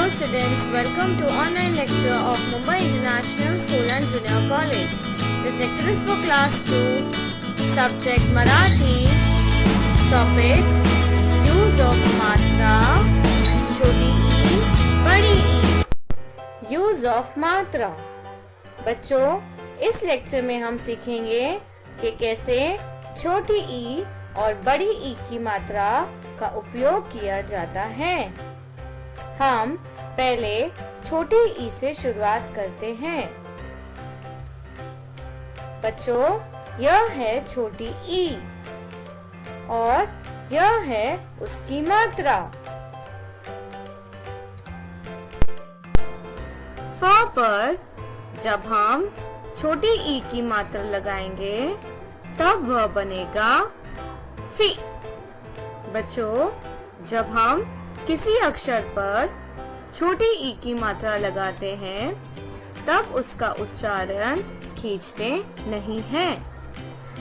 Hello students, welcome to online lecture of Mumbai International School and Junior College. This lecture is for class 2, subject Marathi, topic use of matra, छोटी ई, बड़ी ई. Use of matra. बच्चों, इस lecture में हम सीखेंगे कि कैसे छोटी ई और बड़ी ई की मात्रा का उपयोग किया जाता है. हम पहले छोटी ई से शुरुआत करते हैं. बच्चों, यह है छोटी ई और यह है उसकी मात्रा. फ पर जब हम छोटी ई की मात्रा लगाएंगे तब वह बनेगा फी. बच्चों, जब हम किसी अक्षर पर छोटी ई की मात्रा लगाते हैं तब उसका उच्चारण खींचते नहीं हैं.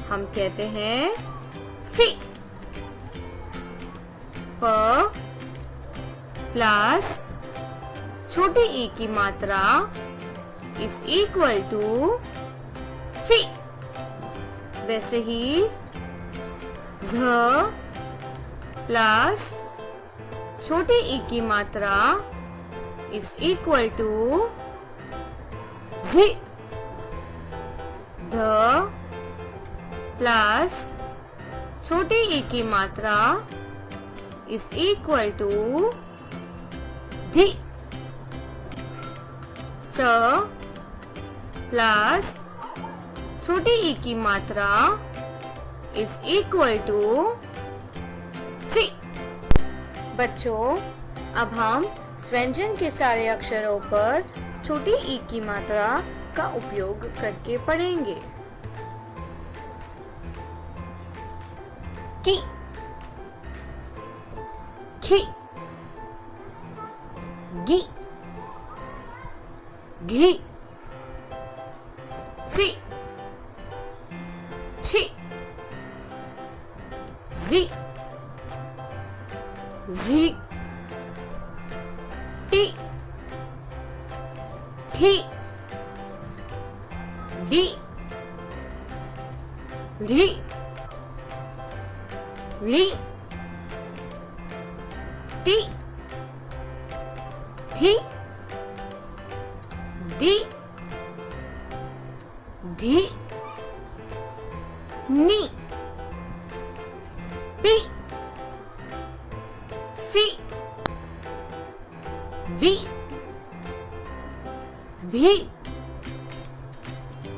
हम कहते हैं फी. फ प्लस छोटी ई की मात्रा इज इक्वल टू फी. वैसे ही झ प्लस छोटी ई की मात्रा इज इक्वल टू जी. ध प्लस छोटी ई की मात्रा इज इक्वल टू धी. च प्लस छोटी ई की मात्रा इज इक्वल टू सी. बच्चों, अब हम व्यंजन के सारे अक्षरों पर छोटी ई की मात्रा का उपयोग करके पढ़ेंगे. की, खी, गी, घी, सी, छी, जी, झी, टी, थी, डी, री, री, टी, थी, दी, धी, नी, पी, फी, बी, भी,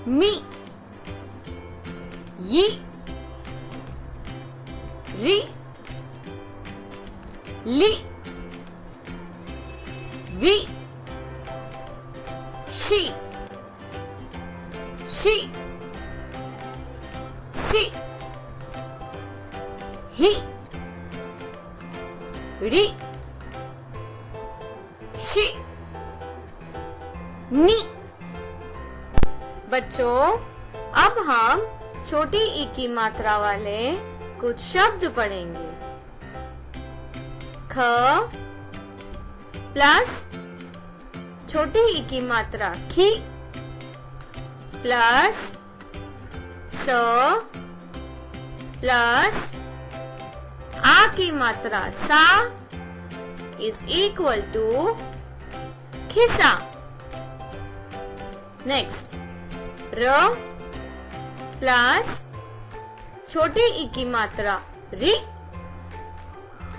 मी, यी, री, ली, वी, शी, शी, सी, ही, री, शी, नी. बच्चों, अब हम छोटी ई की मात्रा वाले कुछ शब्द पढ़ेंगे. ख प्लस छोटी ई की मात्रा खी प्लस स प्लस आ की मात्रा सा इज इक्वल टू खिसा. नेक्स्ट, र प्लस छोटी ई की मात्रा री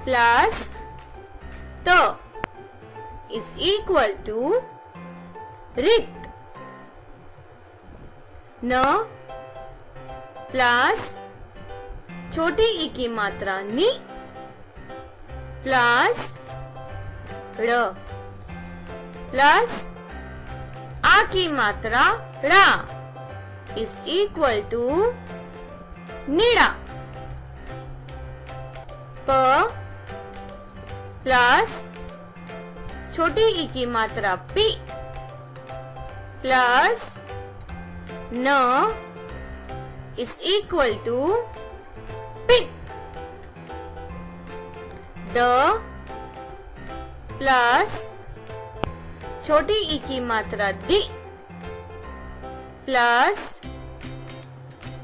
प्लस त इज इक्वल टू रित. न प्लस छोटी ई की मात्रा नी प्लस र प्लस आ की मात्रा रा इज इक्वल टू नीड़ा. प प्लस छोटी ई की मात्रा पी प्लस न इज इक्वल टू पिन. द प्लस छोटी ई की मात्रा दी प्लस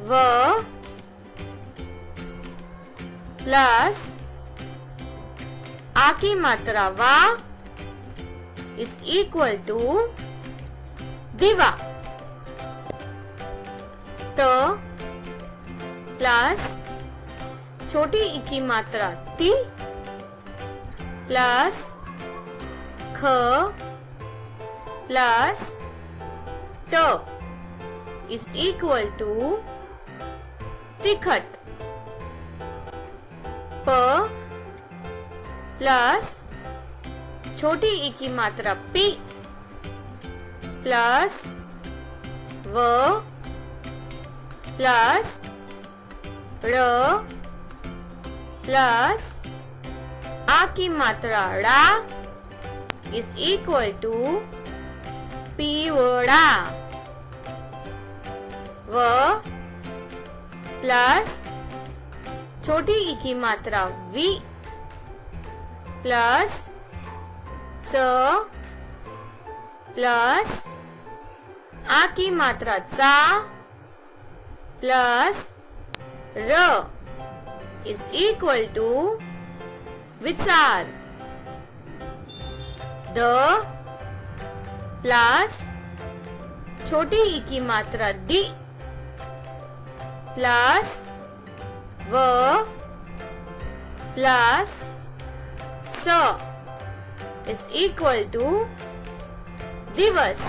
व प्लस आ की मात्रा वा इज इक्वल टू दिवा। तो प्लस छोटी ई की मात्रा ती प्लस ख प्लस ट इज इक्वल टू तिखट। प प्लस छोटी ई की मात्रा पी प्लस व प्लस ड़ प्लस आ की मात्रा ड़ा इज इक्वल टू पीवड़ा। व प्लस छोटी ई की मात्रा वी प्लस च प्लस आ की मात्रा चा प्लस र इज इक्वल टू विचार। द प्लस छोटी ई की मात्रा दी प्लस व प्लस स इज इक्वल टू दिवस।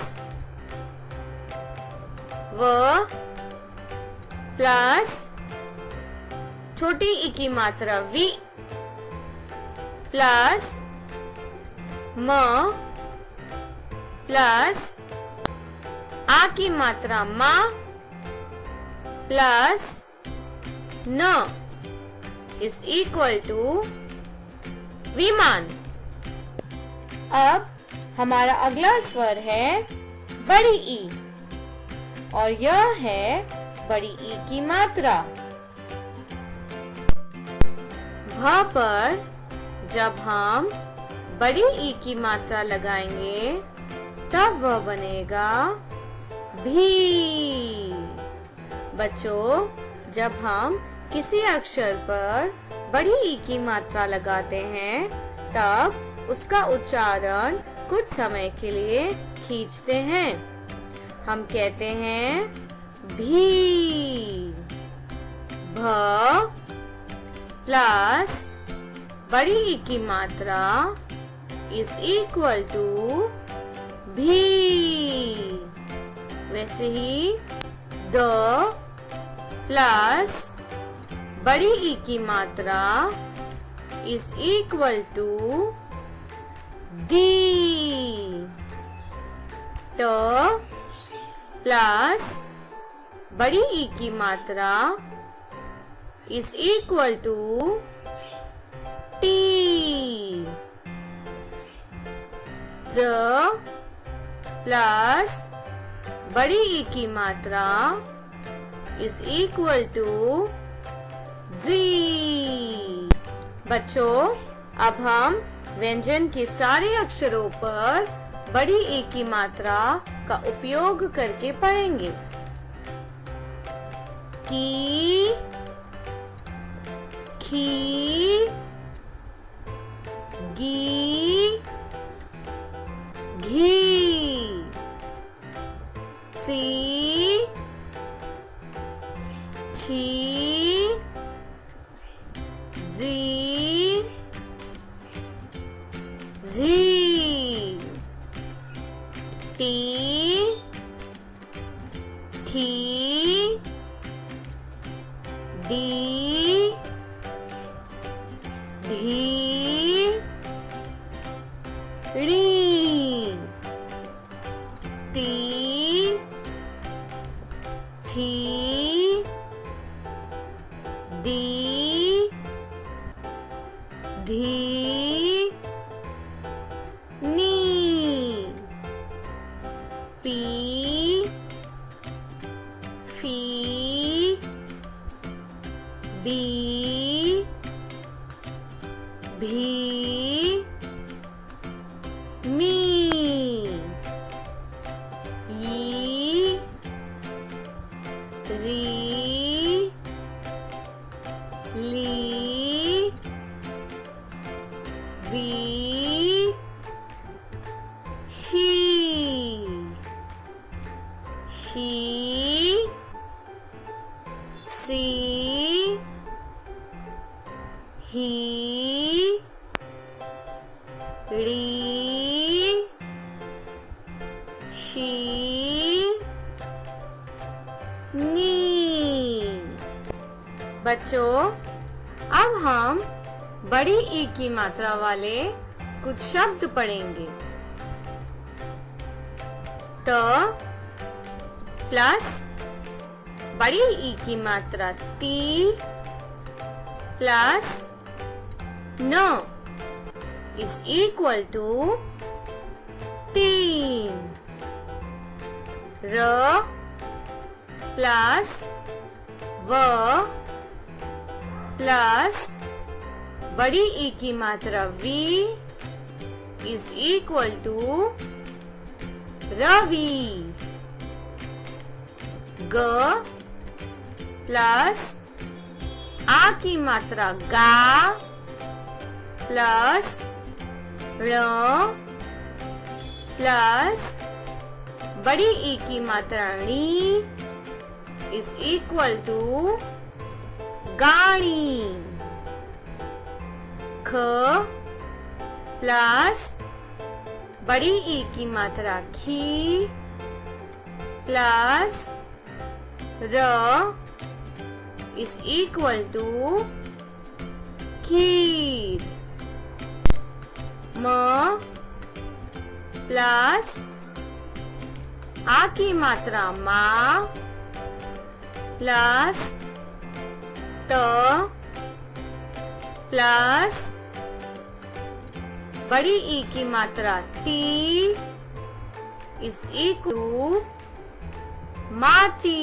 व प्लस छोटी ई की मात्रा वी प्लस म प्लस आ की मात्रा मा प्लस न इज इक्वल टू विमान। अब हमारा अगला स्वर है बड़ी ई और यह है बड़ी ई की मात्रा। भ पर जब हम बड़ी ई की मात्रा लगाएंगे तब वह बनेगा भी। बच्चों, जब हम किसी अक्षर पर बड़ी ई की मात्रा लगाते हैं तब उसका उच्चारण कुछ समय के लिए खींचते हैं। हम कहते हैं भी। भ प्लस बड़ी ई की मात्रा इज इक्वल टू भी। वैसे ही द प्लस बड़ी ई की मात्रा इज इक्वल टू दी। ट प्लस बड़ी ई की मात्रा इज इक्वल टू टी। ज प्लस बड़ी ई की मात्रा इज इक्वल टू जी। बच्चों, अब हम व्यंजन के सारे अक्षरों पर बड़ी ई की मात्रा का उपयोग करके पढ़ेंगे। की, खी, गी, घी, सी, छी, जी, झी, टी, थी, डी, ढी, री, ती, थी, दी, धी, नी, पी, फी, बी, भी, मी। शी, शी, सी, ही, री, शी, नी। बच्चों, अब हम बड़ी ई की मात्रा वाले कुछ शब्द पढ़ेंगे। त प्लस बड़ी ई की मात्रा ती प्लस न इज इक्वल टू 3। र प्लस व प्लस बड़ी ई की मात्रा वी इज इक्वल टू रवि। ग प्लस आ की मात्रा गा प्लस र प्लस बड़ी ई की मात्रा णी इज इक्वल टू गाड़ी। ख प्लस बड़ी ई की मात्रा खी प्लस र इज इक्वल टू खीर। म प्लस आ की मात्रा मा प्लस त प्लस बड़ी ई की मात्रा ती इज इक्वल टू माती।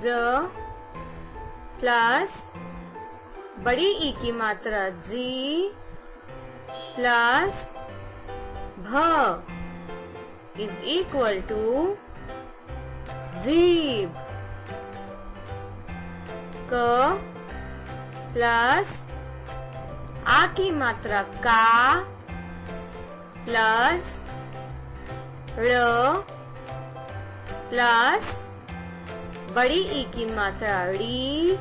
ज प्लस बड़ी ई की मात्रा जी प्लस भ इज इक्वल टू जीभ। क प्लस आ की मात्रा का प्लस र प्लस बड़ी ई की मात्रा ड़ी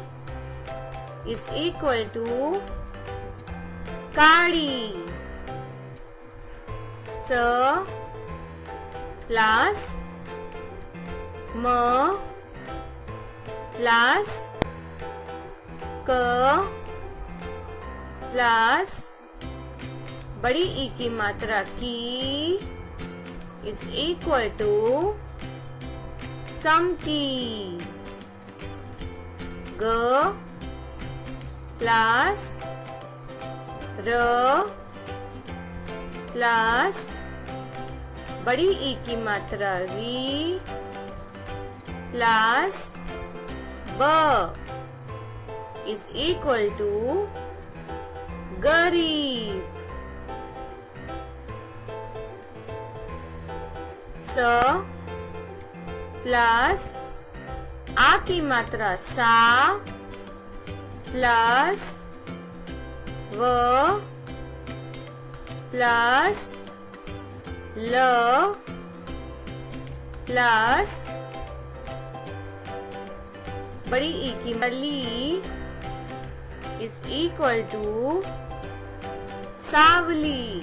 इज इक्वल टू काड़ी। च प्लस म प्लस क प्लस बड़ी ई की मात्रा की इज इक्वल टू चमकी। ग प्लस र प्लस बड़ी ई की मात्रा री प्लस ब इज इक्वल टू गरीब। स प्लस आ की मात्रा सा प्लस व प्लस ल प्लस बड़ी ई की मली इज इक्वल टू सावली।